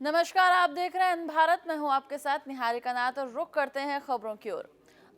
नमस्कार, आप देख रहे हैं भारत। मैं हूं आपके साथ निहारिका नाथ और रुक करते हैं खबरों की ओर।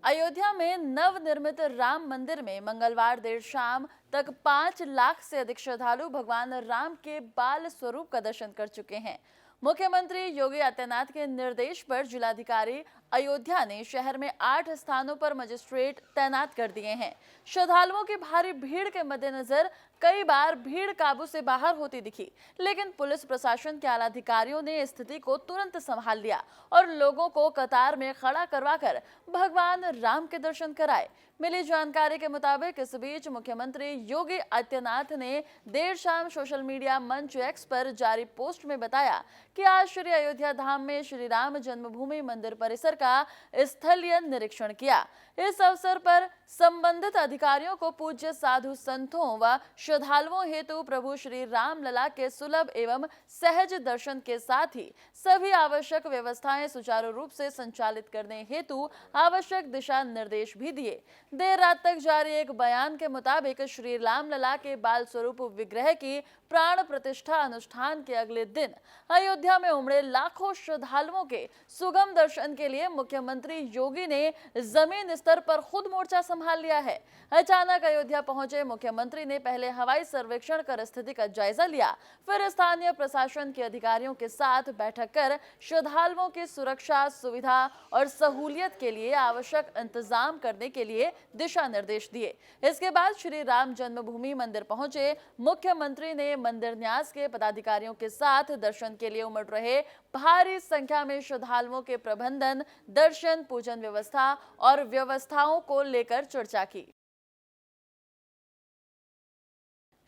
अयोध्या में नवनिर्मित राम मंदिर में मंगलवार देर शाम तक 5 लाख से अधिक श्रद्धालु भगवान राम के बाल स्वरूप का दर्शन कर चुके हैं। मुख्यमंत्री योगी आदित्यनाथ के निर्देश पर जिलाधिकारी अयोध्या ने शहर में 8 स्थानों पर मजिस्ट्रेट तैनात कर दिए हैं। श्रद्धालुओं की भारी भीड़ के मद्देनजर कई बार भीड़ काबू से बाहर होती दिखी, लेकिन पुलिस प्रशासन के आला अधिकारियों ने स्थिति को तुरंत संभाल लिया और लोगों को कतार में खड़ा करवाकर भगवान राम के दर्शन कराए। मिली जानकारी के मुताबिक इस बीच मुख्यमंत्री योगी आदित्यनाथ ने देर शाम सोशल मीडिया मंच एक्स पर जारी पोस्ट में बताया कि आज श्री अयोध्या धाम में श्री राम जन्मभूमि मंदिर परिसर का स्थलीय निरीक्षण किया। इस अवसर पर संबंधित अधिकारियों को पूज्य साधु संतों व श्रद्धालुओं हेतु प्रभु श्री राम लला के सुलभ एवं सहज दर्शन के साथ ही सभी आवश्यक व्यवस्थाएं सुचारू रूप से संचालित करने हेतु आवश्यक दिशा निर्देश भी दिए। देर रात तक जारी एक बयान के मुताबिक श्री राम लला के बाल स्वरूप विग्रह की प्राण प्रतिष्ठा अनुष्ठान के अगले दिन अयोध्या में उमड़े लाखों श्रद्धालुओं के सुगम दर्शन के लिए मुख्यमंत्री योगी ने जमीन स्तर पर खुद मोर्चा संभाल लिया है। अचानक अयोध्या पहुंचे मुख्यमंत्री ने पहले हवाई सर्वेक्षण कर स्थिति का जायजा लिया, फिर स्थानीय प्रशासन के अधिकारियों के साथ बैठक कर श्रद्धालुओं की सुरक्षा, सुविधा और सहूलियत के लिए आवश्यक इंतजाम करने के लिए दिशा निर्देश दिए। इसके बाद श्री राम जन्मभूमि मंदिर पहुंचे मुख्यमंत्री ने मंदिर न्यास के पदाधिकारियों के साथ दर्शन के लिए उमड़ रहे भारी संख्या में श्रद्धालुओं के प्रबंधन, दर्शन, पूजन व्यवस्था और व्यवस्थाओं को लेकर चर्चा की।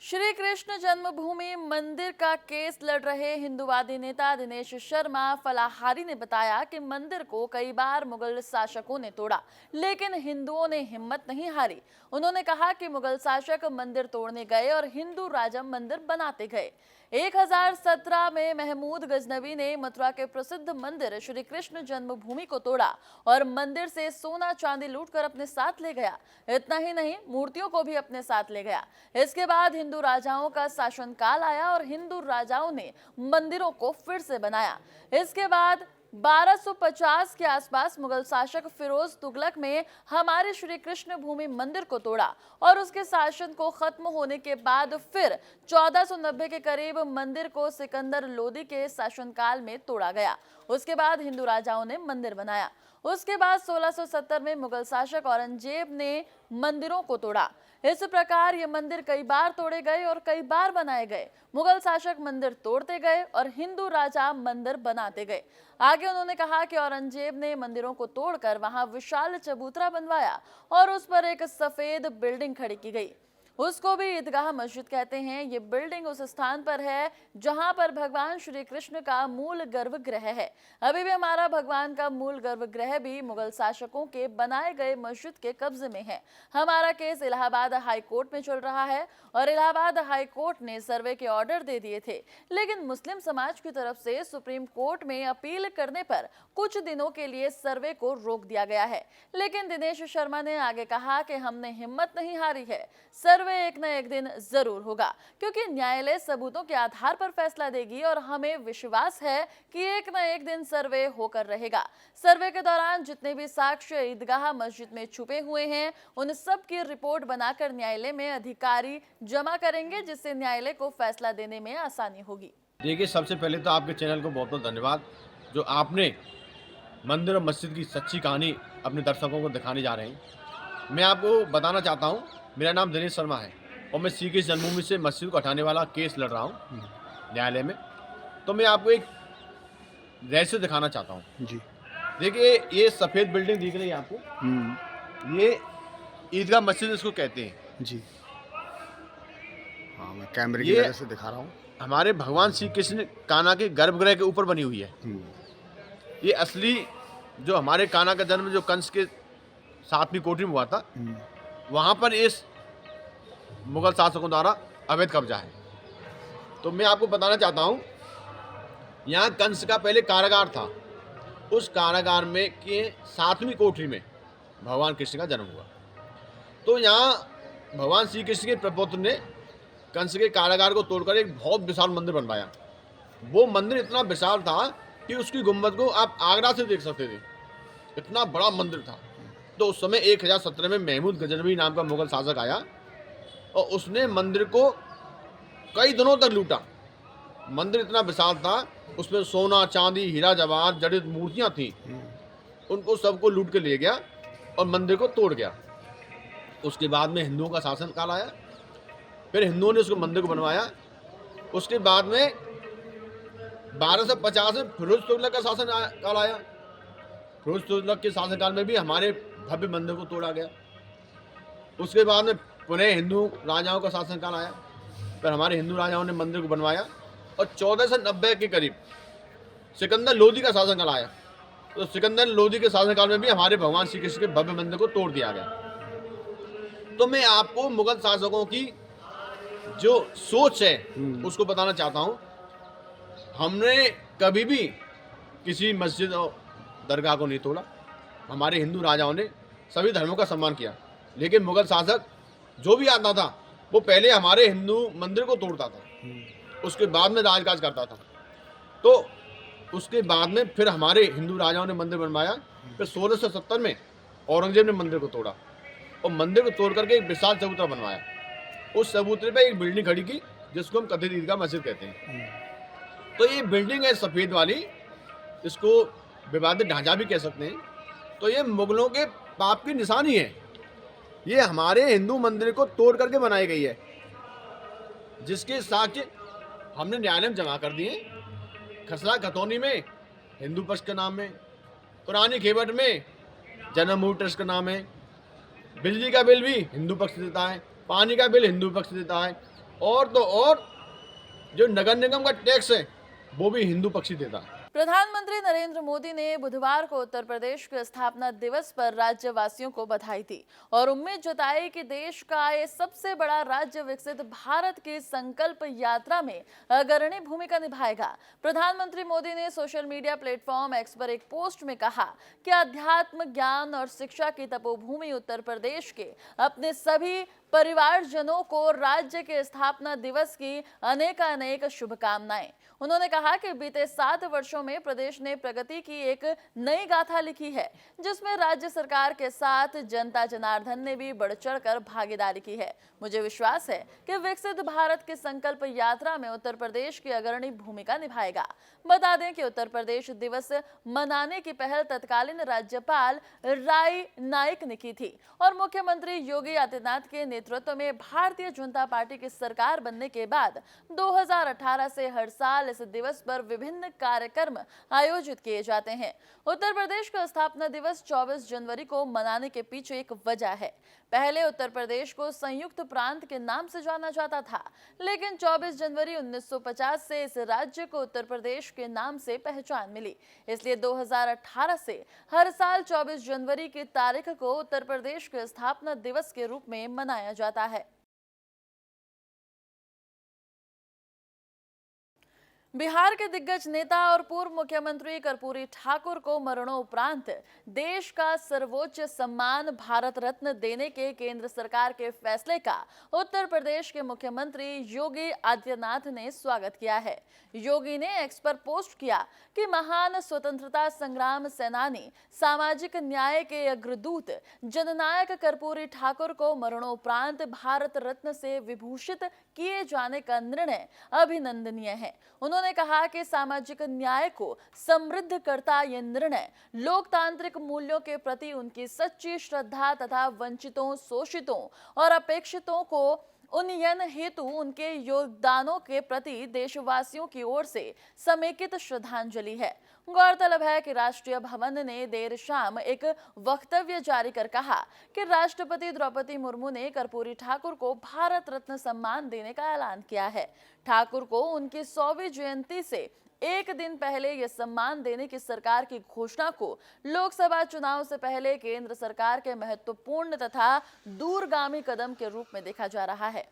श्री कृष्ण जन्मभूमि मंदिर का केस लड़ रहे हिंदूवादी नेता दिनेश शर्मा फलाहारी ने बताया कि मंदिर को कई बार मुगल शासकों ने तोड़ा, लेकिन हिंदुओं ने हिम्मत नहीं हारी। उन्होंने कहा कि मुगल शासक मंदिर तोड़ने गए और हिंदू राजा मंदिर बनाते गए। 1017 में महमूद गजनवी ने मथुरा के प्रसिद्ध मंदिर श्री कृष्ण जन्मभूमि को तोड़ा और मंदिर से सोना चांदी लूटकर अपने साथ ले गया। इतना ही नहीं, मूर्तियों को भी अपने साथ ले गया। इसके बाद हिंदू राजाओं का शासनकाल आया और हिंदू राजाओं ने मंदिरों को फिर से बनाया। इसके बाद 1250 के आसपास मुगल शासक फिरोज तुगलक में हमारे श्री कृष्ण भूमि मंदिर को तोड़ा और उसके शासन को खत्म होने के बाद फिर 1490 के करीब मंदिर को सिकंदर लोदी के शासनकाल में तोड़ा गया। उसके बाद हिंदू राजाओं ने मंदिर बनाया। उसके बाद 1670 में मुगल शासक औरंगजेब ने मंदिरों को तोड़ा। इस प्रकार ये मंदिर कई बार तोड़े गए और कई बार बनाए गए। मुगल शासक मंदिर तोड़ते गए और हिंदू राजा मंदिर बनाते गए। आगे उन्होंने कहा कि औरंगजेब ने मंदिरों को तोड़कर वहां विशाल चबूतरा बनवाया और उस पर एक सफेद बिल्डिंग खड़ी की गई। उसको भी ईदगाह मस्जिद कहते हैं। ये बिल्डिंग उस स्थान पर है जहां पर भगवान श्री कृष्ण का मूल गर्भगृह है। अभी भी हमारा भगवान का मूल गर्भगृह भी मुगल शासकों के बनाए गए मस्जिद के कब्जे में है। हमारा केस इलाहाबाद हाई कोर्ट में चल रहा है और इलाहाबाद हाई कोर्ट ने सर्वे के ऑर्डर दे दिए थे, लेकिन मुस्लिम समाज की तरफ से सुप्रीम कोर्ट में अपील करने पर कुछ दिनों के लिए सर्वे को रोक दिया गया है। लेकिन दिनेश शर्मा ने आगे कहा कि हमने हिम्मत नहीं हारी है, सर्वे एक न एक दिन जरूर होगा, क्योंकि न्यायालय सबूतों के आधार पर फैसला देगी और हमें विश्वास है कि एक न एक दिन सर्वे होकर रहेगा। सर्वे के दौरान जितने भी साक्ष्य ईदगाह मस्जिद में छुपे हुए हैं, उन सब की रिपोर्ट बनाकर न्यायालय में अधिकारी जमा करेंगे, जिससे न्यायालय को फैसला देने में आसानी होगी। देखिए, सबसे पहले तो आपके चैनल को बहुत बहुत धन्यवाद, जो आपने मंदिर और मस्जिद की सच्ची कहानी अपने दर्शकों को दिखाने जा रहे हैं। मैं आपको बताना चाहता हूँ, मेरा नाम दिनेश शर्मा है और मैं श्री कृष्ण जन्मभूमि से मस्जिद को हटाने वाला केस लड़ रहा हूँ न्यायालय में। तो मैं आपको एक रहस्य दिखाना चाहता हूँ जी। देखिए, ये सफ़ेद बिल्डिंग दिख रही है आपको, ये ईदगाह मस्जिद इसको कहते हैं जी। हाँ, मैं कैमरे की वजह से दिखा रहा हूँ। हमारे भगवान श्री कृष्ण कान्हा के गर्भगृह के ऊपर बनी हुई है। ये असली जो हमारे कान्हा का जन्म जो कंस के 7वीं कोठरी में हुआ था, वहाँ पर इस मुगल शासकों द्वारा अवैध कब्जा है। तो मैं आपको बताना चाहता हूँ, यहाँ कंस का पहले कारागार था। उस कारागार में के 7वीं कोठरी में भगवान कृष्ण का जन्म हुआ। तो यहाँ भगवान श्री कृष्ण के प्रपुत्र ने कंस के कारागार को तोड़कर एक बहुत विशाल मंदिर बनवाया। वो मंदिर इतना विशाल था कि उसकी गुम्बद को आप आगरा से देख सकते थे, इतना बड़ा मंदिर था। तो उस समय 1017 में महमूद गजनवी नाम का मुगल शासक आया और उसने मंदिर को कई दिनों तक लूटा। मंदिर इतना विशाल था, उसमें सोना चांदी हीरा जवाहर जड़ित मूर्तियां थीं, उनको सबको लूट के ले गया और मंदिर को तोड़ गया। उसके बाद में हिंदुओं का शासन काल आया, फिर हिंदुओं ने उसको मंदिर को बनवाया। उसके बाद में 1250 में फिरोज तुगलक का शासन काल आया। फिरोज तुगलक के शासनकाल में भी हमारे भव्य मंदिर को तोड़ा गया। उसके बाद में पुनः हिंदू राजाओं का शासनकाल आया, फिर हमारे हिंदू राजाओं ने मंदिर को बनवाया और 1490 के करीब सिकंदर लोदी का शासनकाल आया। तो सिकंदर लोदी के शासनकाल में भी हमारे भगवान श्री कृष्ण के भव्य मंदिर को तोड़ दिया गया। तो मैं आपको मुगल शासकों की जो सोच है उसको बताना चाहता हूँ। हमने कभी भी किसी मस्जिद और दरगाह को नहीं तोड़ा। हमारे हिंदू राजाओं ने सभी धर्मों का सम्मान किया, लेकिन मुगल शासक जो भी आता था वो पहले हमारे हिंदू मंदिर को तोड़ता था, उसके बाद में राजकाज करता था। तो उसके बाद में फिर हमारे हिंदू राजाओं ने मंदिर बनवाया। फिर 1670 में औरंगजेब ने मंदिर को तोड़ा और मंदिर को तोड़ करके एक विशाल चबूतरा बनवाया। उस चबूतरे पे एक बिल्डिंग खड़ी की जिसको हम कथित ईदगाह मस्जिद कहते हैं। तो ये बिल्डिंग है सफ़ेद वाली, इसको विवादित ढांचा भी कह सकते हैं। तो ये मुगलों के पाप की निशानी है। ये हमारे हिंदू मंदिर को तोड़ करके बनाई गई है, जिसके साक्ष्य हमने न्यायालय में जमा कर दिए। खसरा खतौनी में हिंदू पक्ष के नाम में, पुरानी खेवट में जन्मभूमि ट्रस्ट का नाम है, बिजली का बिल भी हिंदू पक्ष देता है, पानी का बिल हिंदू पक्ष देता है, और तो और जो नगर निगम का टैक्स है वो भी हिंदू पक्ष देता है। प्रधानमंत्री नरेंद्र मोदी ने बुधवार को उत्तर प्रदेश के स्थापना दिवस पर राज्यवासियों को बधाई दी और उम्मीद जताई कि देश का ये सबसे बड़ा राज्य विकसित भारत की संकल्प यात्रा में अग्रणी भूमिका निभाएगा। प्रधानमंत्री मोदी ने सोशल मीडिया प्लेटफॉर्म एक्स पर एक पोस्ट में कहा कि अध्यात्म, ज्ञान और शिक्षा की तपोभूमि उत्तर प्रदेश के अपने सभी परिवारजनों को राज्य के स्थापना दिवस की अनेक शुभकामनाएं। उन्होंने कहा कि बीते 7 वर्षों में प्रदेश ने प्रगति की एक नई गाथा लिखी है, जिसमें राज्य सरकार के साथ जनता जनार्दन ने भी बढ़ चढ़कर भागीदारी की है। मुझे विश्वास है कि विकसित भारत की संकल्प यात्रा में उत्तर प्रदेश की अग्रणी भूमिका निभाएगा। बता दें कि उत्तर प्रदेश दिवस मनाने की पहल तत्कालीन राज्यपाल राई नाईक ने की थी और मुख्यमंत्री योगी आदित्यनाथ के नेतृत्व में भारतीय जनता पार्टी की सरकार बनने के बाद 2018 से हर साल इस दिवस पर विभिन्न कार्यक्रम आयोजित किए जाते हैं। उत्तर प्रदेश का स्थापना दिवस 24 जनवरी को मनाने के पीछे एक वजह है। पहले उत्तर प्रदेश को संयुक्त प्रांत के नाम से जाना जाता था, लेकिन 24 जनवरी 1950 से इस राज्य को उत्तर प्रदेश के नाम से पहचान मिली। इसलिए 2018 से हर साल 24 जनवरी की तारीख को उत्तर प्रदेश के स्थापना दिवस के रूप में मनाया जाता है। बिहार के दिग्गज नेता और पूर्व मुख्यमंत्री कर्पूरी ठाकुर को मरणोपरांत देश का सर्वोच्च सम्मान भारत रत्न देने के केंद्र सरकार के फैसले का उत्तर प्रदेश के मुख्यमंत्री योगी आदित्यनाथ ने स्वागत किया है। योगी ने एक्स पर पोस्ट किया कि महान स्वतंत्रता संग्राम सेनानी, सामाजिक न्याय के अग्रदूत जननायक कर्पूरी ठाकुर को मरणोपरांत भारत रत्न से विभूषित किए जाने का निर्णय अभिनंदनीय है। उन्होंने कहा कि सामाजिक न्याय को समृद्ध करता यह निर्णय लोकतांत्रिक मूल्यों के प्रति उनकी सच्ची श्रद्धा तथा वंचितों, शोषितों और अपेक्षितों को उन्नयन हेतु उनके योगदानों के प्रति देशवासियों की ओर से समेकित श्रद्धांजलि है। गौरतलब है कि राष्ट्रीय भवन ने देर शाम एक वक्तव्य जारी कर कहा कि राष्ट्रपति द्रौपदी मुर्मू ने कर्पूरी ठाकुर को भारत रत्न सम्मान देने का ऐलान किया है। ठाकुर को उनकी 100वीं जयंती से एक दिन पहले यह सम्मान देने की सरकार की घोषणा को लोकसभा चुनाव से पहले केंद्र सरकार के महत्वपूर्ण तथा दूरगामी कदम के रूप में देखा जा रहा है।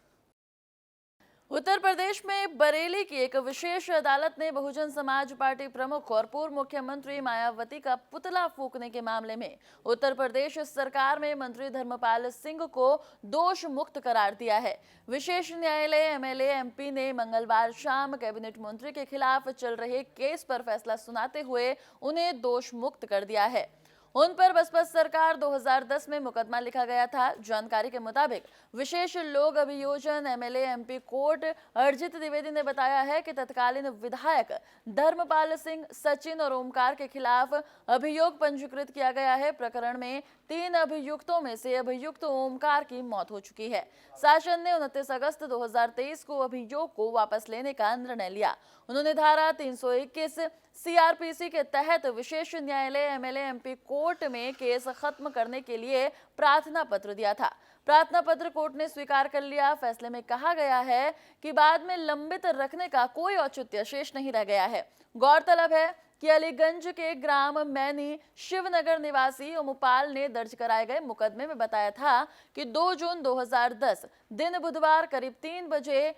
उत्तर प्रदेश में बरेली की एक विशेष अदालत ने बहुजन समाज पार्टी प्रमुख और पूर्व मुख्यमंत्री मायावती का पुतला फूंकने के मामले में उत्तर प्रदेश सरकार में मंत्री धर्मपाल सिंह को दोष मुक्त करार दिया है। विशेष न्यायालय एमएलए एमपी ने मंगलवार शाम कैबिनेट मंत्री के खिलाफ चल रहे केस पर फैसला सुनाते हुए उन्हें दोष मुक्त कर दिया है। उन पर बसपा सरकार 2010 में मुकदमा लिखा गया था। जानकारी के मुताबिक विशेष लोक अभियोजन एमएलए एमपी कोर्ट अर्जित द्विवेदी ने बताया है कि तत्कालीन विधायक धर्मपाल सिंह, सचिन और ओमकार के खिलाफ अभियोग पंजीकृत किया गया है। प्रकरण में 3 अभियुक्तों में से अभियुक्त ओमकार की मौत हो चुकी है। शासन ने 29 अगस्त 2023 को अभियोग को वापस लेने का निर्णय लिया। उन्होंने धारा 321 सीआरपीसी के तहत विशेष न्यायालय एमएलए एमपी कोर्ट में केस खत्म करने के लिए प्रार्थना पत्र दिया था। प्रार्थना पत्र कोर्ट ने स्वीकार कर लिया। फैसले में कहा गया है कि बाद में लंबित रखने का कोई औचित्य शेष नहीं रह गया है। गौरतलब है कि अलीगंज के ग्राम मैनी शिवनगर निवासी ओमपाल ने दर्ज कराए गए मुकदमे में बताया था कि 2 जून 2010 दिन बुधवार करीब 3 बजे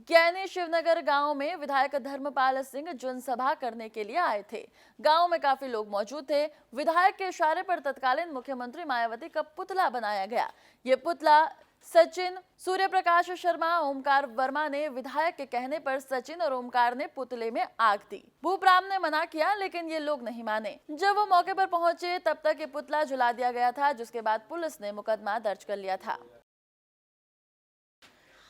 ज्ञानी शिवनगर गांव में विधायक धर्मपाल सिंह जनसभा करने के लिए आए थे। गांव में काफी लोग मौजूद थे। विधायक के इशारे पर तत्कालीन मुख्यमंत्री मायावती का पुतला बनाया गया। ये पुतला सचिन, सूर्य प्रकाश शर्मा, ओमकार वर्मा ने विधायक के कहने पर सचिन और ओमकार ने पुतले में आग दी। भूपराम ने मना किया, लेकिन ये लोग नहीं माने। जब वो मौके पर पहुंचे तब तक ये पुतला जला दिया गया था, जिसके बाद पुलिस ने मुकदमा दर्ज कर लिया था।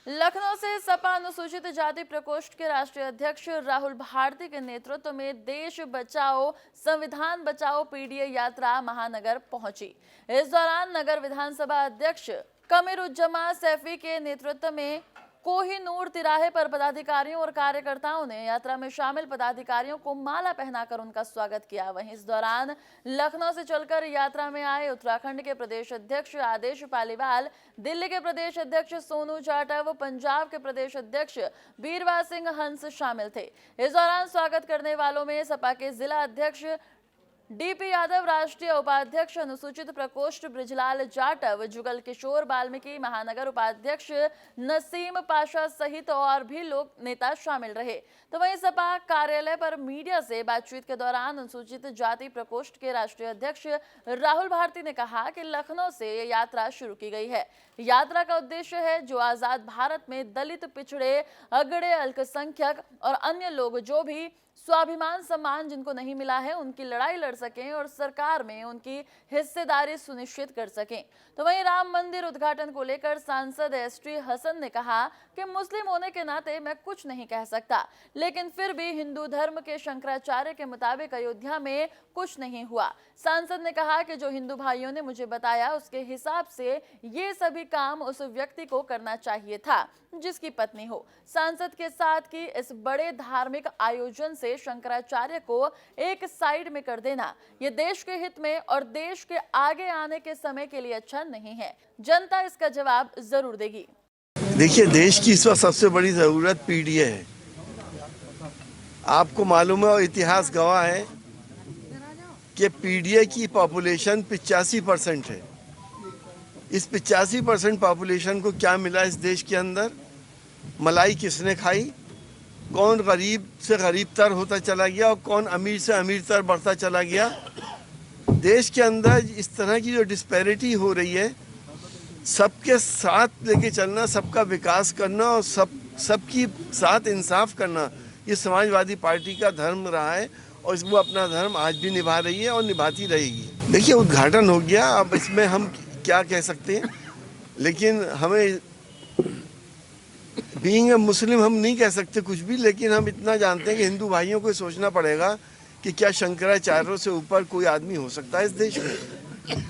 लखनऊ से सपा अनुसूचित जाति प्रकोष्ठ के राष्ट्रीय अध्यक्ष राहुल भारती के नेतृत्व में देश बचाओ संविधान बचाओ पीडीए यात्रा महानगर पहुंची। इस दौरान नगर विधानसभा अध्यक्ष कमरुज्जमा सैफी के नेतृत्व में कोहिनूर तिराहे पर पदाधिकारियों और कार्यकर्ताओं ने यात्रा में शामिल पदाधिकारियों को माला पहनाकर उनका स्वागत किया। वहीं इस दौरान लखनऊ से चलकर यात्रा में आए उत्तराखंड के प्रदेश अध्यक्ष आदेश पालीवाल, दिल्ली के प्रदेश अध्यक्ष सोनू जाटव, पंजाब के प्रदेश अध्यक्ष बीरवा सिंह हंस शामिल थे। इस दौरान स्वागत करने वालों में सपा के जिला अध्यक्ष डीपी यादव, राष्ट्रीय उपाध्यक्ष अनुसूचित प्रकोष्ठ ब्रिजलाल जाटव, जुगल किशोर वाल्मीकि, महानगर उपाध्यक्ष नसीम पाशा सहित और भी लोग नेता शामिल रहे। तो वहीं सपा कार्यालय पर मीडिया से बातचीत के दौरान अनुसूचित जाति प्रकोष्ठ के राष्ट्रीय अध्यक्ष राहुल भारती ने कहा कि लखनऊ से ये यात्रा शुरू की गई है। यात्रा का उद्देश्य है जो आजाद भारत में दलित, पिछड़े, अगड़े, अल्पसंख्यक और अन्य लोग जो भी स्वाभिमान सम्मान जिनको नहीं मिला है उनकी लड़ाई लड़ सकें और सरकार में उनकी हिस्सेदारी सुनिश्चित कर सकें। तो वहीं राम मंदिर उद्घाटन को लेकर सांसद एसटी हसन ने कहा कि मुस्लिम होने के नाते मैं कुछ नहीं कह सकता, लेकिन फिर भी हिंदू धर्म के शंकराचार्य के मुताबिक अयोध्या में कुछ नहीं हुआ। सांसद ने कहा कि जो हिंदू भाइयों ने मुझे बताया उसके हिसाब से ये सभी काम उस व्यक्ति को करना चाहिए था जिसकी पत्नी हो। सांसद के साथ की इस बड़े धार्मिक आयोजन से शंकराचार्य को एक साइड में कर देना ये देश के हित में और देश के आगे आने के समय के लिए अच्छा नहीं है। जनता इसका जवाब जरूर देगी। देखिए, देश की इस वक्त सबसे बड़ी जरूरत पीडीए है। आपको मालूम है और इतिहास गवाह है कि पीडीए की पॉपुलेशन 85% है। इस 85% पॉपुलेशन को क्या मिला इस देश के अंदर? मलाई किसने खाई? कौन गरीब से गरीब तर होता चला गया और कौन अमीर से अमीर तर बढ़ता चला गया? देश के अंदर इस तरह की जो डिस्पैरिटी हो रही है, सबके साथ लेके चलना, सबका विकास करना और सबकी साथ इंसाफ करना, ये समाजवादी पार्टी का धर्म रहा है और वो अपना धर्म आज भी निभा रही है और निभाती रहेगी। देखिए, उद्घाटन हो गया, अब इसमें हम क्या कह सकते हैं, लेकिन हमें बीइंग ए मुस्लिम हम नहीं कह सकते कुछ भी, लेकिन हम इतना जानते हैं कि हिंदू भाइयों को सोचना पड़ेगा कि क्या शंकराचार्यों से ऊपर कोई आदमी हो सकता है इस देश में?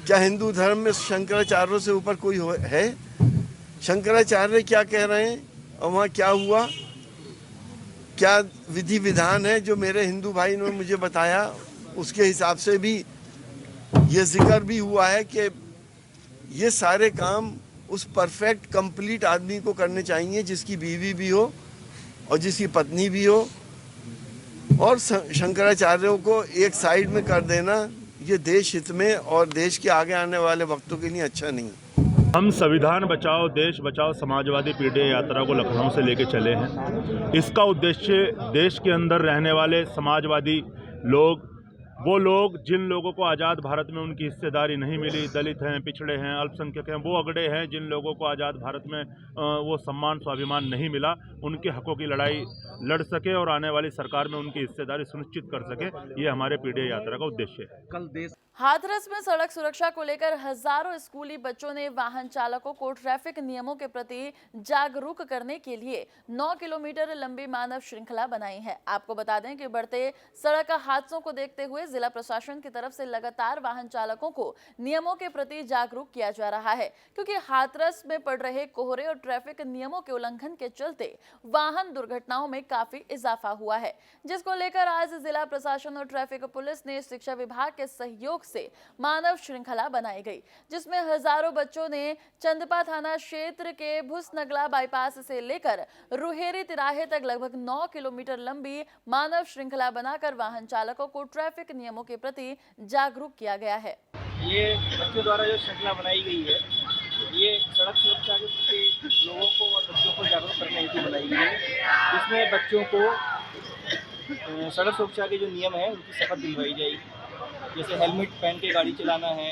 क्या हिंदू धर्म में शंकराचार्यों से ऊपर कोई है? शंकराचार्य क्या कह रहे हैं और वहाँ क्या हुआ, क्या विधि विधान है जो मेरे हिंदू भाई ने मुझे बताया, उसके हिसाब से भी ये जिक्र भी हुआ है कि ये सारे काम उस परफेक्ट कंप्लीट आदमी को करने चाहिए जिसकी बीवी भी हो और जिसकी पत्नी भी हो। और शंकराचार्यों को एक साइड में कर देना ये देश हित में और देश के आगे आने वाले वक्तों के लिए अच्छा नहीं। हम संविधान बचाओ देश बचाओ समाजवादी पीढ़ी यात्रा को लखनऊ से लेकर चले हैं। इसका उद्देश्य देश के अंदर रहने वाले समाजवादी लोग, वो लोग जिन लोगों को आज़ाद भारत में उनकी हिस्सेदारी नहीं मिली, दलित हैं, पिछड़े हैं, अल्पसंख्यक हैं, वो अगड़े हैं जिन लोगों को आज़ाद भारत में वो सम्मान स्वाभिमान नहीं मिला, उनके हकों की लड़ाई लड़ सके और आने वाली सरकार में उनकी हिस्सेदारी सुनिश्चित कर सके, ये हमारे पीढ़ी यात्रा का उद्देश्य है। कल देश हाथरस में सड़क सुरक्षा को लेकर हजारों स्कूली बच्चों ने वाहन चालकों को ट्रैफिक नियमों के प्रति जागरूक करने के लिए 9 किलोमीटर लंबी मानव श्रृंखला बनाई है। आपको बता दें कि बढ़ते सड़क हादसों को देखते हुए जिला प्रशासन की तरफ से लगातार वाहन चालकों को नियमों के प्रति जागरूक किया जा रहा है, क्योंकि हाथरस में पड़ रहे कोहरे और ट्रैफिक नियमों के उल्लंघन के चलते वाहन दुर्घटनाओं में काफी इजाफा हुआ है, जिसको लेकर आज जिला प्रशासन और ट्रैफिक पुलिस ने शिक्षा विभाग के सहयोग से मानव श्रृंखला बनाई गई, जिसमें हजारों बच्चों ने चंदपा थाना क्षेत्र के भुसनगला बाईपास से लेकर रुहेरी तिराहे तक लगभग 9 किलोमीटर लंबी मानव श्रृंखला बनाकर वाहन चालकों को ट्रैफिक नियमों के प्रति जागरूक किया गया है। ये बच्चों द्वारा जो श्रृंखला बनाई गई है, ये सड़क सुरक्षा के प्रति लोगों को और बच्चों को जागरूक करने हेतु बनाई गई है। इसमें बच्चों को सड़क सुरक्षा के जो नियम हैं उनकी शपथ दिलवाई जाएगी, जैसे हेलमेट पहन के गाड़ी चलाना है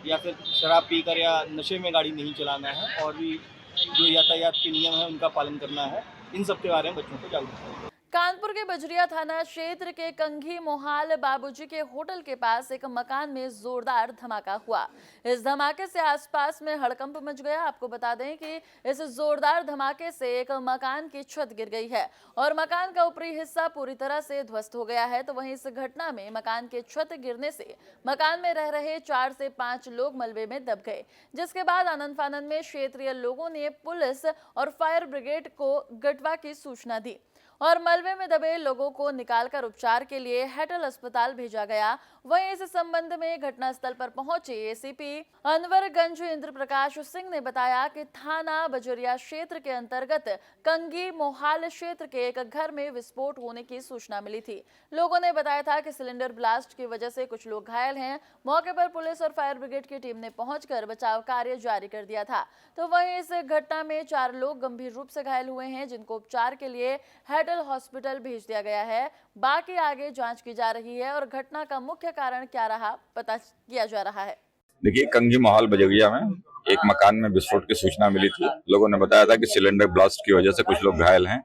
या फिर शराब पीकर या नशे में गाड़ी नहीं चलाना है, और भी जो यातायात के नियम हैं उनका पालन करना है। इन सब के बारे में बच्चों को जागरूक करना है। कानपुर के बजरिया थाना क्षेत्र के कंघी मोहाल बाबूजी के होटल के पास एक मकान में जोरदार धमाका हुआ। इस धमाके से आसपास में हड़कंप मच गया। आपको बता दें कि इस जोरदार धमाके से एक मकान की छत गिर गई है और मकान का ऊपरी हिस्सा पूरी तरह से ध्वस्त हो गया है। तो वहीं इस घटना में मकान के छत गिरने से मकान में रह रहे 4 से 5 लोग मलबे में दब गए, जिसके बाद आनंद फानंद में क्षेत्रीय लोगों ने पुलिस और फायर ब्रिगेड को गटवा की सूचना दी और मलबे में दबे लोगों को निकालकर उपचार के लिए हेटल अस्पताल भेजा गया। वहीं इस संबंध में घटनास्थल पर पहुंचे एसीपी अनवरगंज इंद्र प्रकाश सिंह ने बताया कि थाना बजरिया क्षेत्र के अंतर्गत कंगी मोहाल क्षेत्र के एक घर में विस्फोट होने की सूचना मिली थी। लोगों ने बताया था कि सिलेंडर ब्लास्ट की वजह से कुछ लोग घायल हैं। मौके पर पुलिस और फायर ब्रिगेड की टीम ने पहुंचकर बचाव कार्य जारी कर दिया था। तो वहीं इस घटना में 4 लोग गंभीर रूप से घायल हुए हैं, जिनको उपचार के लिए हेटल हॉस्पिटल भेज दिया गया है। बाकी आगे जांच की जा रही है और घटना का मुख्य कारण क्या रहा पता किया जा रहा है। देखिए, कंगी मोहाल बजरिया में एक मकान में विस्फोट की सूचना मिली थी। लोगों ने बताया था कि सिलेंडर ब्लास्ट की वजह से कुछ लोग घायल हैं।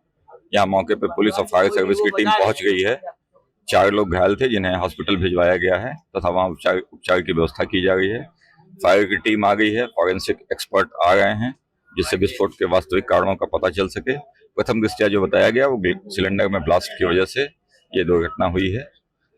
यहाँ मौके पर पुलिस और फायर सर्विस की टीम पहुंच गई है। 4 लोग घायल थे जिन्हें हॉस्पिटल भिजवाया गया है तथा वहाँ उपचार की व्यवस्था की जा रही है। फायर की टीम आ गई है, फॉरेंसिक एक्सपर्ट आ गए हैं, जिससे विस्फोट के वास्तविक कारणों का पता चल सके। प्रथम दृष्टया जो बताया गया वो सिलेंडर में ब्लास्ट की वजह से ये दुर्घटना हुई है।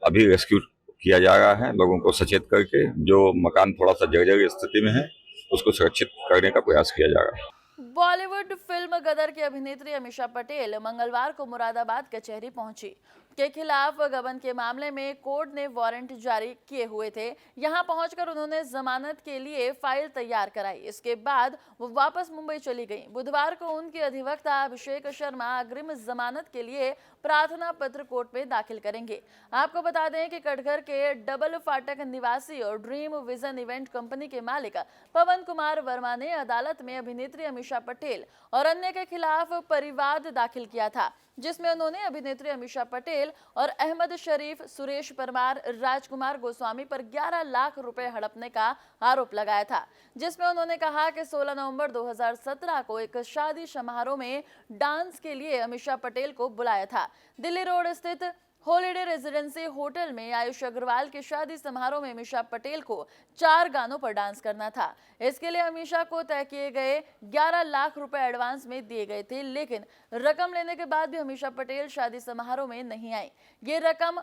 अभी रेस्क्यू किया जा रहा है, लोगों को सचेत करके जो मकान थोड़ा सा जर्जर स्थिति में है उसको सुरक्षित करने का प्रयास किया जा रहा है। बॉलीवुड फिल्म गदर की अभिनेत्री अमीषा पटेल मंगलवार को मुरादाबाद कचहरी पहुंची। के खिलाफ गबन के मामले में कोर्ट ने वारंट जारी किए हुए थे। यहां पहुंचकर उन्होंने जमानत के लिए फाइल तैयार कराई। इसके बाद वो वापस मुंबई चली गईं। बुधवार को उनके अधिवक्ता अभिषेक शर्मा अग्रिम जमानत के लिए प्रार्थना पत्र कोर्ट में दाखिल करेंगे। आपको बता दें कि कटघर के डबल फाटक निवासी और ड्रीम विजन इवेंट कंपनी के मालिक पवन कुमार वर्मा ने अदालत में अभिनेत्री अमीषा पटेल और अन्य के खिलाफ परिवाद दाखिल किया था, जिसमें उन्होंने अभिनेत्री अमीषा पटेल और अहमद शरीफ, सुरेश परमार, राजकुमार गोस्वामी पर 11 लाख रुपए हड़पने का आरोप लगाया था, जिसमें उन्होंने कहा कि 16 नवंबर 2017 को एक शादी समारोह में डांस के लिए अमीषा पटेल को बुलाया था। दिल्ली रोड स्थित हॉलिडे रेजिडेंसी होटल में आयुष अग्रवाल के शादी समारोह में अमीषा पटेल को 4 गानों पर डांस करना था। इसके लिए अमीषा को तय किए गए 11 लाख रुपए एडवांस में दिए गए थे, लेकिन रकम लेने के बाद भी अमीषा पटेल शादी समारोह में नहीं आई। ये रकम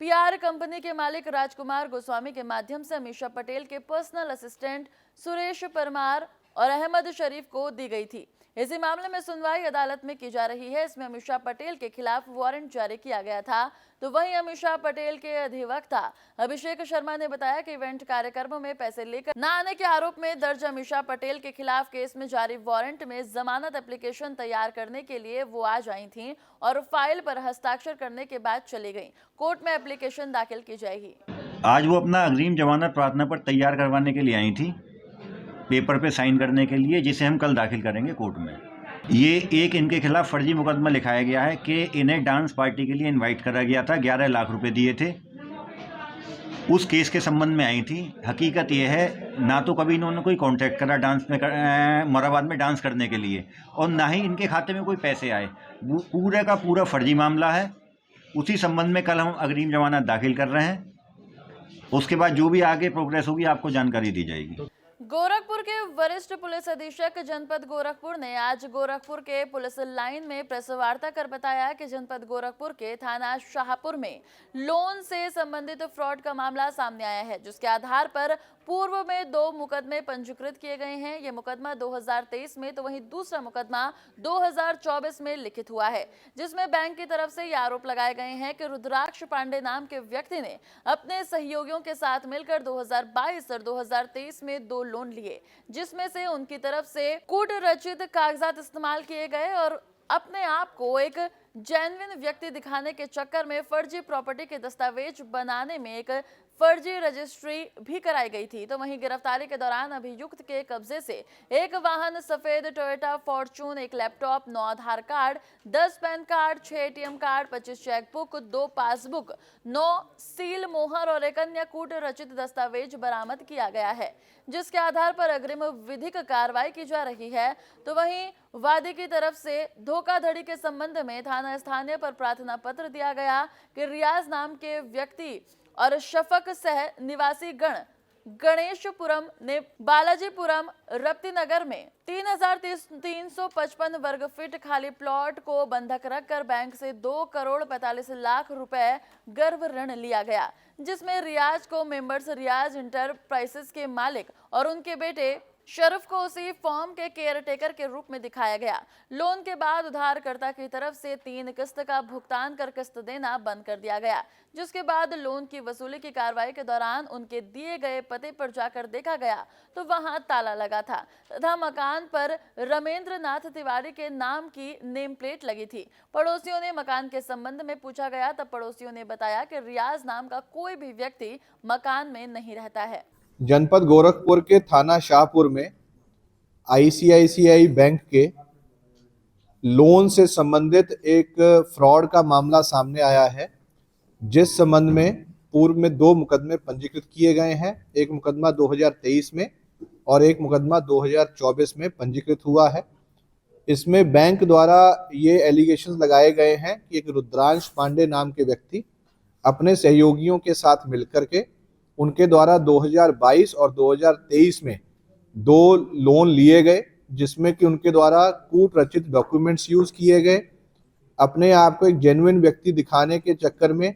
पीआर कंपनी के मालिक राजकुमार गोस्वामी के माध्यम से अमीषा पटेल के पर्सनल असिस्टेंट सुरेश परमार और अहमद शरीफ को दी गई थी। इसी मामले में सुनवाई अदालत में की जा रही है। इसमें अमीषा पटेल के खिलाफ वारंट जारी किया गया था। तो वहीं अमीषा पटेल के अधिवक्ता अभिषेक शर्मा ने बताया कि इवेंट कार्यक्रमों में पैसे लेकर न आने के आरोप में दर्ज अमीषा पटेल के खिलाफ केस में जारी वारंट में जमानत एप्लीकेशन तैयार करने के लिए वो आज आई थी और फाइल पर हस्ताक्षर करने के बाद चली गई। कोर्ट में एप्लीकेशन दाखिल की जाएगी। आज वो अपना अग्रिम जमानत प्रार्थना पर तैयार करवाने के लिए आई थी। पेपर पे साइन करने के लिए, जिसे हम कल दाखिल करेंगे कोर्ट में। ये एक इनके खिलाफ फर्जी मुकदमा लिखाया गया है कि इन्हें डांस पार्टी के लिए इनवाइट करा गया था, 11 लाख रुपए दिए थे, उस केस के संबंध में आई थी। हकीकत यह है ना तो कभी इन्होंने कोई कांटेक्ट करा डांस में मोराबाद में डांस करने के लिए, और ना ही इनके खाते में कोई पैसे आए। वो पूरे का पूरा फर्जी मामला है। उसी संबंध में कल हम अग्रिम जमानत दाखिल कर रहे हैं। उसके बाद जो भी आगे प्रोग्रेस होगी आपको जानकारी दी जाएगी। गोरखपुर के वरिष्ठ पुलिस अधीक्षक जनपद गोरखपुर ने आज गोरखपुर के पुलिस लाइन में प्रेस वार्ता कर बताया कि जनपद गोरखपुर के थाना शाहपुर में लोन से संबंधित फ्रॉड का मामला सामने आया है, जिसके आधार पर पूर्व में 2 मुकदमे पंजीकृत किए गए हैं। ये मुकदमा 2023 में तो वहीं दूसरा मुकदमा 2024 में लिखित हुआ है, जिसमें बैंक की तरफ से ये आरोप लगाए गए हैं कि रुद्राक्ष पांडे नाम के व्यक्ति ने अपने सहयोगियों के साथ मिलकर 2022 और 2023 में 2 लोन लिए, जिसमें से उनकी तरफ से कूट रचित कागजात इस्तेमाल किए गए और अपने आप को एक जेन्युइन व्यक्ति दिखाने के चक्कर में फर्जी प्रॉपर्टी के दस्तावेज बनाने में एक फर्जी रजिस्ट्री भी कराई गई थी। तो वहीं गिरफ्तारी के दौरान अभियुक्त के कब्जे से एक वाहन, सफेद टोयोटा फॉर्चून, एक laptop, 9 Aadhaar card, 10 PAN card, 6 ATM card, 25 chequebook, 2 passbook, 9 seal मोहर और एक अन्य कूट रचित दस्तावेज बरामद किया गया है, जिसके आधार पर अग्रिम विधिक कार्रवाई की जा रही है। तो वहीं वादी की तरफ से धोखाधड़ी के संबंध में थाना स्थानीय पर प्रार्थना पत्र दिया गया कि रियाज नाम के व्यक्ति और शफक सह निवासी गण गणेशपुरम ने बालाजीपुरम रप्तीनगर में 3,355 वर्ग फीट खाली प्लॉट को बंधक रखकर बैंक से 2 करोड़ 45 लाख रुपए गर्भ ऋण लिया गया, जिसमें रियाज को मेंबर्स रियाज इंटरप्राइजेस के मालिक और उनके बेटे शरफ को उसी फॉर्म के केयरटेकर के रूप में दिखाया गया। लोन के बाद उधारकर्ता की तरफ से 3 किस्त का भुगतान कर किस्त देना बंद कर दिया गया, जिसके बाद लोन की वसूली की कार्रवाई के दौरान उनके दिए गए पते पर जाकर देखा गया तो वहां ताला लगा था तथा मकान पर रमेंद्र नाथ तिवारी के नाम की नेम प्लेट लगी थी। पड़ोसियों ने मकान के संबंध में पूछा गया तब पड़ोसियों ने बताया कि रियाज नाम का कोई भी व्यक्ति मकान में नहीं रहता है। जनपद गोरखपुर के थाना शाहपुर में ICICI बैंक के लोन से संबंधित एक फ्रॉड का मामला सामने आया है, जिस संबंध में पूर्व में 2 मुकदमे पंजीकृत किए गए हैं। एक मुकदमा 2023 में और एक मुकदमा 2024 में पंजीकृत हुआ है। इसमें बैंक द्वारा ये एलिगेशंस लगाए गए हैं कि एक रुद्रांश पांडे नाम के व्यक्ति अपने सहयोगियों के साथ मिलकर के उनके द्वारा 2022 और 2023 में 2 लोन लिए गए, जिसमें कि उनके द्वारा कूट रचित डॉक्यूमेंट्स यूज किए गए। अपने आप को एक जेन्युइन व्यक्ति दिखाने के चक्कर में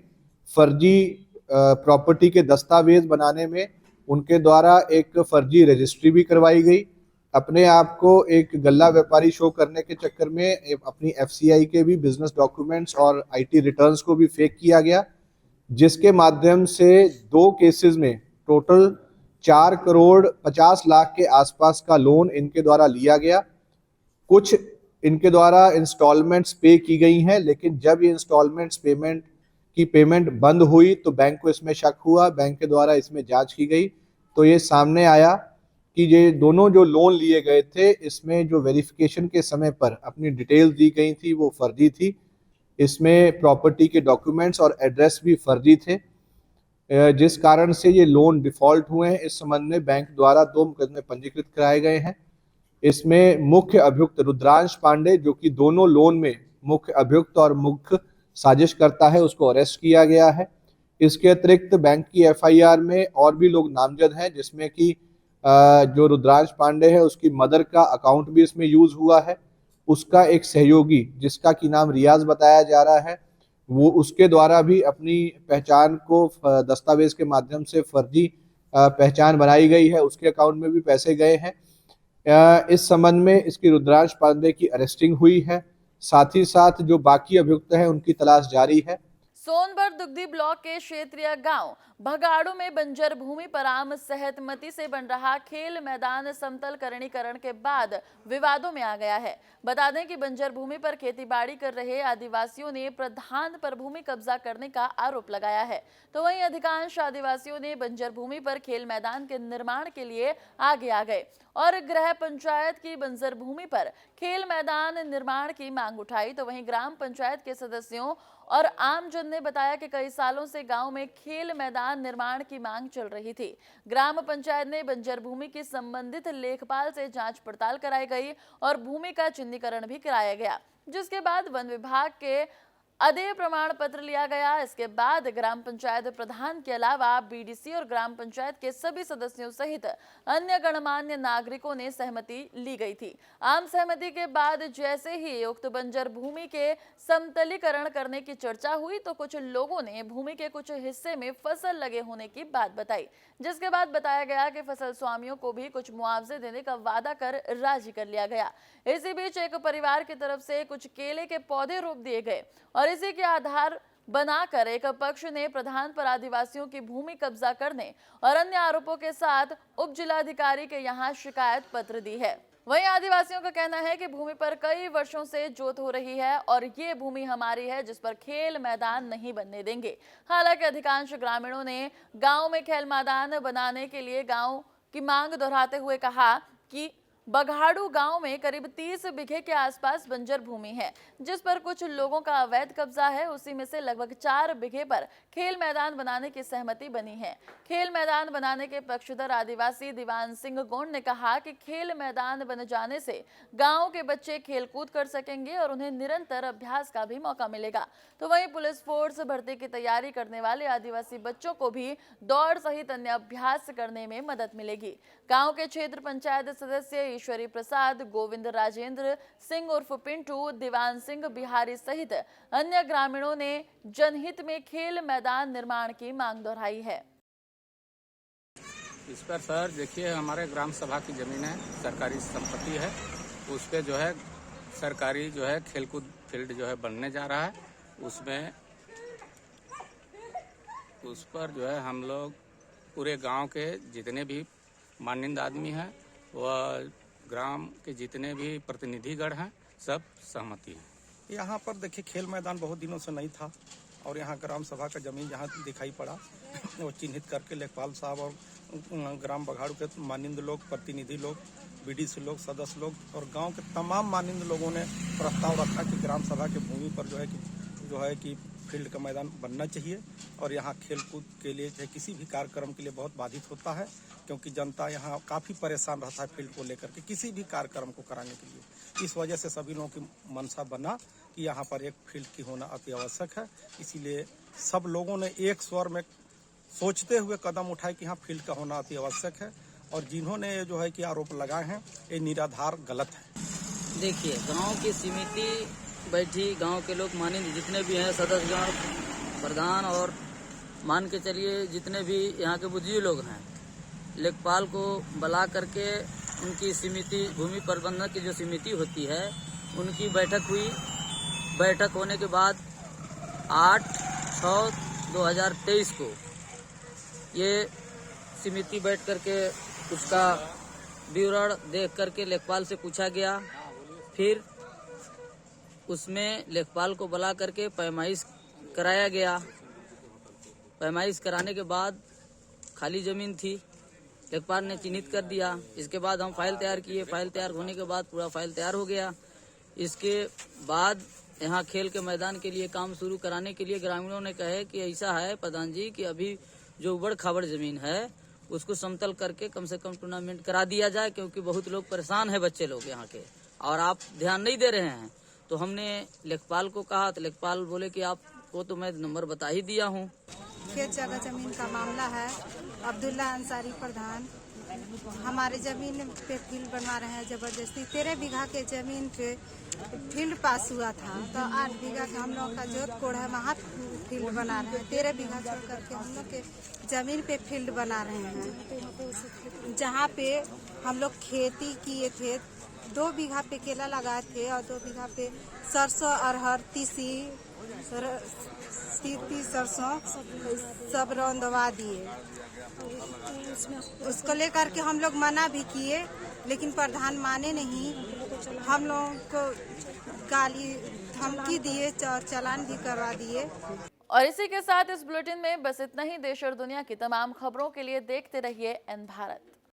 फर्जी प्रॉपर्टी के दस्तावेज बनाने में उनके द्वारा एक फर्जी रजिस्ट्री भी करवाई गई। अपने आप को एक गल्ला व्यापारी शो करने के चक्कर में अपनी FCI के भी बिजनेस डॉक्यूमेंट्स और IT रिटर्न्स को भी फेक किया गया, जिसके माध्यम से 2 केसेस में टोटल 4 करोड़ 50 लाख के आसपास का लोन इनके द्वारा लिया गया। कुछ इनके द्वारा इंस्टॉलमेंट्स पे की गई हैं, लेकिन जब ये इंस्टॉलमेंट्स पेमेंट बंद हुई तो बैंक को इसमें शक हुआ। बैंक के द्वारा इसमें जांच की गई तो ये सामने आया कि ये दोनों जो लोन लिए गए थे, इसमें जो वेरिफिकेशन के समय पर अपनी डिटेल्स दी गई थी वो फर्जी थी। इसमें प्रॉपर्टी के डॉक्यूमेंट्स और एड्रेस भी फर्जी थे, जिस कारण से ये लोन डिफ़ॉल्ट हुए हैं। इस संबंध में बैंक द्वारा 2 मुकदमे पंजीकृत कराए गए हैं। इसमें मुख्य अभियुक्त रुद्रांश पांडे, जो कि दोनों लोन में मुख्य अभियुक्त और मुख्य साजिश करता है, उसको अरेस्ट किया गया है। इसके अतिरिक्त बैंक की FIR में और भी लोग नामजद हैं, जिसमें कि जो रुद्रांश पांडे है उसकी मदर का अकाउंट भी इसमें यूज हुआ है। उसका एक सहयोगी जिसका कि नाम रियाज बताया जा रहा है, वो उसके द्वारा भी अपनी पहचान को दस्तावेज के माध्यम से फर्जी पहचान बनाई गई है, उसके अकाउंट में भी पैसे गए हैं। इस संबंध में इसकी रुद्रांश पांडे की अरेस्टिंग हुई है। साथ ही साथ जो बाकी अभियुक्त हैं उनकी तलाश जारी है। सोनभद्र दुग्धी ब्लॉक के क्षेत्रीय गांव भगाड़ू में बंजर भूमि पर आम सहमति से बन रहा खेल मैदान समतलकरणीकरण के बाद विवादों में आ गया है। बता दें कि बंजर भूमि पर खेतीबाड़ी कर रहे आदिवासियों ने प्रधान पर भूमि कब्जा करने का आरोप लगाया है, तो वहीं अधिकांश आदिवासियों ने बंजर भूमि पर खेल मैदान के निर्माण के लिए आगे आ गए और गृह पंचायत की बंजर भूमि पर खेल मैदान निर्माण की मांग उठाई। तो वहीं ग्राम पंचायत के सदस्यों और आमजन ने बताया कि कई सालों से गांव में खेल मैदान निर्माण की मांग चल रही थी। ग्राम पंचायत ने बंजर भूमि की संबंधित लेखपाल से जांच पड़ताल कराई गई और भूमि का चिन्हीकरण भी कराया गया, जिसके बाद वन विभाग के अदेय प्रमाण पत्र लिया गया। इसके बाद ग्राम पंचायत प्रधान के अलावा बीडीसी और ग्राम पंचायत के सभी सदस्यों सहित अन्य गणमान्य नागरिकों ने सहमति ली गई थी। आम सहमति के बाद जैसे ही उक्त बंजर भूमि के समतलीकरण करने की चर्चा हुई तो कुछ लोगों ने भूमि के कुछ हिस्से में फसल लगे होने की बात बताई, जिसके बाद बताया गया कि फसल स्वामियों को भी कुछ मुआवजे देने का वादा कर राजी कर लिया गया। इसी बीच एक परिवार की तरफ से कुछ केले के पौधे रोप दिए गए और इसी के आधार बनाकर एक पक्ष ने प्रधान पर आदिवासियों की भूमि कब्जा करने और अन्य आरोपों के साथ उप जिलाधिकारी के यहां शिकायत पत्र दी है। वहीं आदिवासियों का कहना है कि भूमि पर कई वर्षों से जोत हो रही है और ये भूमि हमारी है, जिस पर खेल मैदान नहीं बनने देंगे। हालांकि अधिकांश ग्रामीणों ने गांव में खेल मैदान बनाने के लिए गांव की मांग दोहराते हुए कहा कि बघाड़ू गांव में करीब 30 बीघे के आसपास बंजर भूमि है, जिस पर कुछ लोगों का अवैध कब्जा है। उसी में से लगभग 4 बीघे पर खेल मैदान बनाने की सहमति बनी है। खेल मैदान बनाने के पक्षधर आदिवासी दीवान सिंह गोंड ने कहा कि खेल मैदान बन जाने से गांव के बच्चे खेलकूद कर सकेंगे और उन्हें निरंतर अभ्यास का भी मौका मिलेगा। तो वहीं पुलिस फोर्स भर्ती की तैयारी करने वाले आदिवासी बच्चों को भी दौड़ सहित अन्य अभ्यास करने में मदद मिलेगी। गाँव के क्षेत्र पंचायत सदस्य ईश्वरी प्रसाद, गोविंद राजेंद्र सिंह उर्फ पिंटू, दीवान सिंह बिहारी सहित अन्य ग्रामीणों ने जनहित में खेल मैदान निर्माण की मांग दोहराई है। इस पर सर देखिए, हमारे ग्राम सभा की जमीन है, सरकारी संपत्ति है, उस पे जो है सरकारी जो है खेलकूद फील्ड जो है बनने जा रहा है। उसमें उस पर जो है हम लोग पूरे गांव के जितने भी माननीय आदमी हैं वह ग्राम के जितने भी प्रतिनिधिगण हैं सब सहमति है। यहाँ पर देखिए खेल मैदान बहुत दिनों से नहीं था और यहाँ ग्राम सभा का जमीन जहाँ दिखाई पड़ा वो चिन्हित करके लेखपाल साहब और ग्राम बघाड़ू के माननीय लोग, प्रतिनिधि लोग, बीडीसी लोग, सदस्य लोग और गांव के तमाम माननीय लोगों ने प्रस्ताव रखा कि ग्राम सभा के भूमि पर जो है कि फील्ड का मैदान बनना चाहिए और यहाँ खेलकूद के लिए चाहे किसी भी कार्यक्रम के लिए बहुत बाधित होता है, क्योंकि जनता यहाँ काफ़ी परेशान रहता है फील्ड को लेकर के किसी भी कार्यक्रम को कराने के लिए। इस वजह से सभी लोगों की मनसा बना कि यहाँ पर एक फील्ड की होना अति आवश्यक है। इसीलिए सब लोगों ने एक स्वर में सोचते हुए कदम उठाए कि यहाँ फील्ड का होना अति आवश्यक है और जिन्होंने जो है कि आरोप लगाए हैं ये निराधार गलत है। देखिए, गाँव की समिति बैठी, गांव के लोग माननीय जितने भी हैं सदस्यगण, प्रधान और मान के चलिए जितने भी यहाँ के बुद्धिजीवी लोग हैं, लेखपाल को बुला करके उनकी समिति, भूमि प्रबंधन की जो समिति होती है उनकी बैठक हुई। बैठक होने के बाद 8/6/2023 को ये समिति बैठ करके उसका विवरण देख करके लेखपाल से पूछा गया। फिर उसमें लेखपाल को बुला करके पैमाइश कराया गया। पैमाइश कराने के बाद खाली जमीन थी, लेखपाल ने चिन्हित कर दिया। इसके बाद हम फाइल तैयार किए। फाइल तैयार होने के बाद पूरा फाइल तैयार हो गया। इसके बाद यहाँ खेल के मैदान के लिए काम शुरू कराने के लिए ग्रामीणों ने कहे कि ऐसा है प्रधान जी कि अभी जो उबड़ खाबड़ जमीन है उसको समतल करके कम से कम टूर्नामेंट करा दिया जाए, क्योंकि बहुत लोग परेशान है, बच्चे लोग यहाँ के, और आप ध्यान नहीं दे रहे हैं। तो हमने लेखपाल को कहा तो लेखपाल बोले कि आपको तो मैं नंबर बता ही दिया हूँ। खेत जगह जमीन का मामला है। अब्दुल्ला अंसारी प्रधान हमारे जमीन पे फील्ड बनवा रहे हैं जबरदस्ती। 13 बीघा के जमीन पे फील्ड पास हुआ था, तो 8 बीघा का हम लोग का जोत कोड़ है, वहाँ फील्ड बना रहे हैं। 13 बीघा छोड़ करके हम लोग के जमीन पे फील्ड बना रहे हैं, जहाँ पे हम लोग खेती किए थे 2 बीघा पे केला लगाए थे और 2 बीघा पे सरसों, अरहर, तीसी, सरसों सब रौंदवा दिए। उसको लेकर के हम लोग मना भी किए, लेकिन प्रधान माने नहीं। हम लोगों को गाली धमकी दिए और चालान भी करवा दिए। और इसी के साथ इस बुलेटिन में बस इतना ही। देश और दुनिया की तमाम खबरों के लिए देखते रहिए एन भारत।